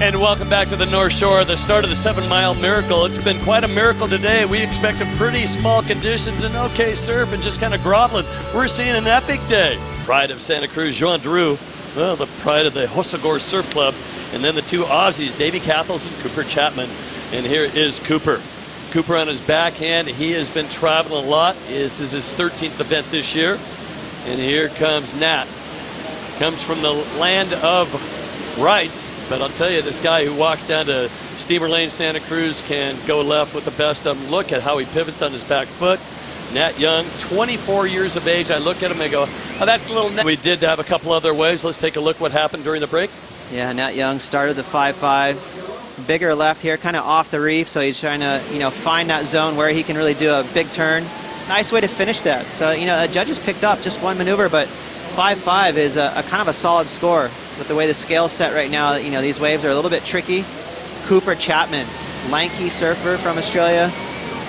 And welcome back to the North Shore, the start of the 7-mile miracle. It's been quite a miracle today. We expected pretty small conditions and okay surf and just kind of groveling. We're seeing an epic day. Pride of Santa Cruz, Joan Drew, well, the pride of the Hosagor Surf Club, and then the two Aussies, Davey Cathles and Cooper Chapman. And here is Cooper. Cooper on his backhand. He has been traveling a lot. This is his 13th event this year. And here comes Nat. Comes from the land of rights, but I'll tell you, this guy who walks down to Steamer Lane, Santa Cruz, can go left with the best of them. Look at how he pivots on his back foot. Nat Young, 24 years of age. I look at him and go, oh, that's a little Nat. We did have a couple other waves. Let's take a look what happened during the break. Yeah, Nat Young started the 5-5. Bigger left here, kind of off the reef, so he's trying to, find that zone where he can really do a big turn. Nice way to finish that. So, the judges picked up just one maneuver, but 5-5 is a kind of a solid score. With the way the scale's set right now, these waves are a little bit tricky. Cooper Chapman, lanky surfer from Australia.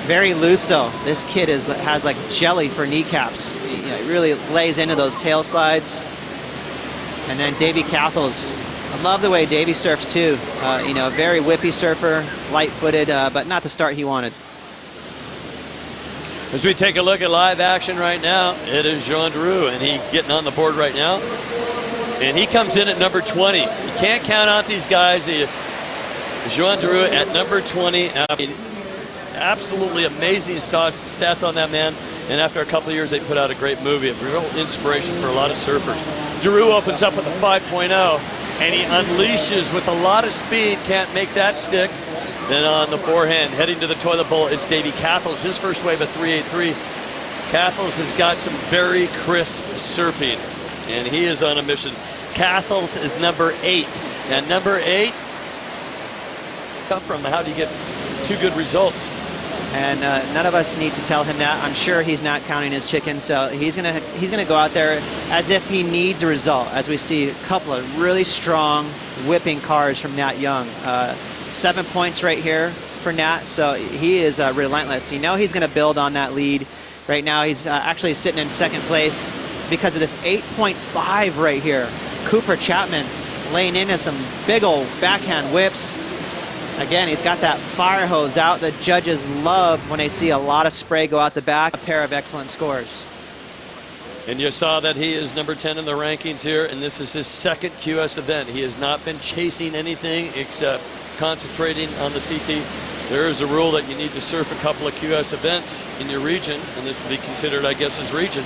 Very loose though. This kid has like jelly for kneecaps. He really lays into those tail slides. And then Davey Cathles. I love the way Davey surfs too. Very whippy surfer, light-footed, but not the start he wanted. As we take a look at live action right now, it is Joan Drew, and he getting on the board right now. And he comes in at number 20. You can't count out these guys. Joan Drew at number 20. Absolutely amazing stats on that man. And after a couple of years, they put out a great movie. A real inspiration for a lot of surfers. Drew opens up with a 5.0, and he unleashes with a lot of speed. Can't make that stick. Then on the forehand, heading to the toilet bowl, it's Davey Cathles. His first wave of 3.83. Cathles has got some very crisp surfing, and he is on a mission. Cathles is number 8. And number 8, come from how do you get 2 good results? And none of us need to tell him that. I'm sure he's not counting his chickens, so he's gonna go out there as if he needs a result. As we see a couple of really strong whipping cars from Nat Young. 7 points right here for Nat, so he is relentless. He's gonna build on that lead. Right now he's actually sitting in second place because of this 8.5 right here. Cooper Chapman laying into some big old backhand whips. Again, he's got that fire hose out. The judges love when they see a lot of spray go out the back. A pair of excellent scores. And you saw that he is number 10 in the rankings here, and this is his second QS event. He has not been chasing anything except concentrating on the CT. There is a rule that you need to surf a couple of QS events in your region, and this would be considered, I guess, his region.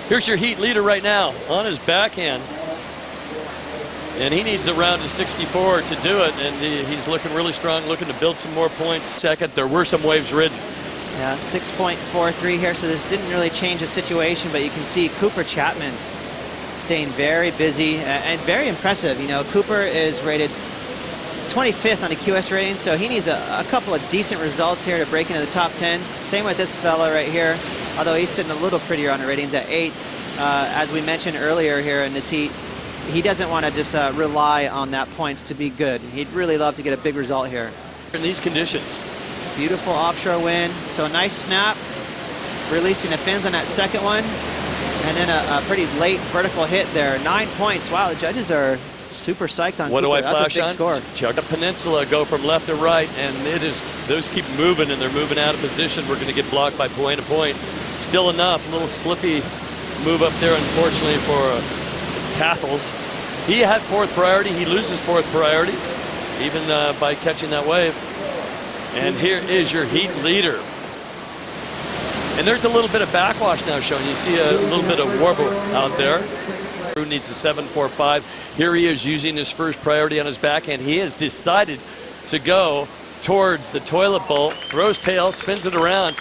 Here's your heat leader right now on his backhand. And he needs a round of 64 to do it, and he's looking really strong, looking to build some more points. Second, there were some waves ridden. Yeah, 6.43 here, so this didn't really change the situation, but you can see Cooper Chapman staying very busy and very impressive. Cooper is rated 25th on the QS rating, so he needs a couple of decent results here to break into the top 10. Same with this fella right here, although he's sitting a little prettier on the ratings at 8th. As we mentioned earlier here in this heat, he doesn't want to just rely on that points to be good. He'd really love to get a big result here. In these conditions. Beautiful offshore wind, so a nice snap, releasing the fins on that second one, and then a pretty late vertical hit there. 9 points. Wow, the judges are super psyched on what Cooper. Do I That's flash a big on? Score. Check the peninsula, go from left to right, and those keep moving, and they're moving out of position. We're going to get blocked by point to point. Still enough, a little slippy move up there, unfortunately, for Cathles. He had 4th priority. He loses 4th priority, even by catching that wave. And here is your heat leader. And there's a little bit of backwash now showing. You see a little bit of warble out there. Drew needs a 7.45. Here he is using his first priority on his backhand. He has decided to go towards the toilet bowl, throws tail, spins it around.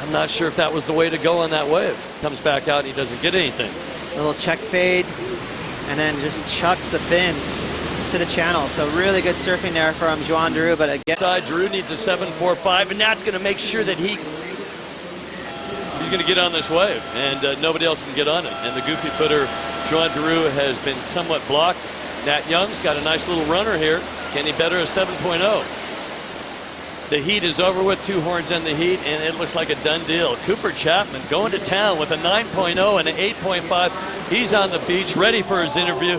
I'm not sure if that was the way to go on that wave. Comes back out and he doesn't get anything. A little check fade, and then just chucks the fins to the channel. So really good surfing there from Joan Drew, but again, side Drew needs a 7.45, and that's going to make sure that he's going to get on this wave, and nobody else can get on it. And the goofy footer Joan Drew has been somewhat blocked. Nat Young's got a nice little runner here. Can he better a 7.0? The heat is over with. 2 horns in the heat, and it looks like a done deal. Cooper Chapman going to town with a 9.0 and an 8.5. He's on the beach ready for his interview.